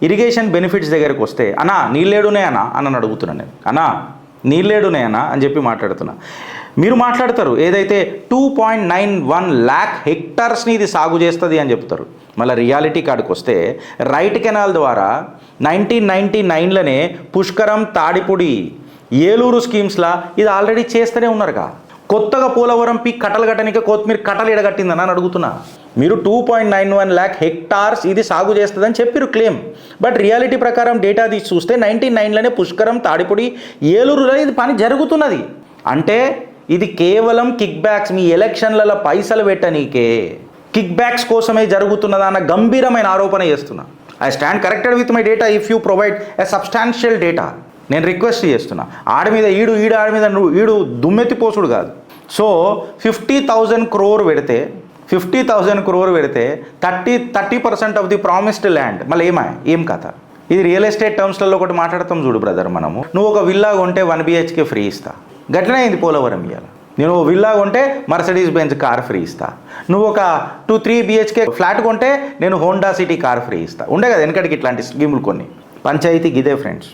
Irrigation benefits దగ్గరికి వస్తే అన్నా నీళ్ళేడునే అని అడుగుతున్నాను నేను. అన్నా నీళ్ళేడునే అని చెప్పి మాట్లాడుతున్నా. మీరు మాట్లాడతారు ఏదైతే 2.91 lakh హెక్టార్స్ని ఇది సాగు చేస్తుంది అని చెప్తారు. మళ్ళీ రియాలిటీ కాడికి వస్తే రైట్ కెనాల్ ద్వారా 1999లోనే పుష్కరం, తాడిపూడి, ఏలూరు స్కీమ్స్లా ఇది ఆల్రెడీ చేస్తూనే ఉన్నారుగా. కొత్తగా పోలవరం కట్టలు కట్టడానికి కొత్తిమీర కట్టలు ఎడగట్టిందని అని అడుగుతున్నా. మీరు 2.91 lakh హెక్టార్స్ ఇది సాగు చేస్తుందని చెప్పారు క్లెయిమ్. బట్ రియాలిటీ ప్రకారం డేటా తీసి చూస్తే 1999లోనే పుష్కరం, తాడిపూడి, ఏలూరులో ఇది పని జరుగుతున్నది. అంటే ఇది కేవలం కిక్ బ్యాక్స్, మీ ఎలక్షన్లలో పైసలు పెట్టనీకే కిక్ బ్యాక్స్ కోసమే జరుగుతున్నదా అన్న గంభీరమైన ఆరోపణ చేస్తున్నా. I stand corrected with my data if you provide a substantial data. నేను రిక్వెస్ట్ చేస్తున్నా. ఆడి మీద ఆడి మీద ఈడు దుమ్మెత్తిపోసుడు కాదు. సో 50,000 crore పెడితే 30% ఆఫ్ ది ప్రామిస్డ్ ల్యాండ్ మళ్ళీ ఏం కథ ఇది? రియల్ ఎస్టేట్ టర్మ్స్లలో ఒకటి మాట్లాడతాం చూడు బ్రదర్ మనము. నువ్వు ఒక విల్లా కొంటే 1 BHK ఫ్రీ ఇస్తా, గట్లనే అయింది పోలవరం ఇవ్వాలి. నేను విల్లా కొంటే మర్సిడీస్ బెంజ్ కార్ ఫ్రీ ఇస్తా. నువ్వు ఒక 2-3 BHK ఫ్లాట్ కొంటే నేను హోండా సిటీ కార్ ఫ్రీ ఇస్తా. ఉండే కదా వెనకడికి ఇట్లాంటి స్కీములు కొన్ని. పంచాయతీ గిదే ఫ్రెండ్స్.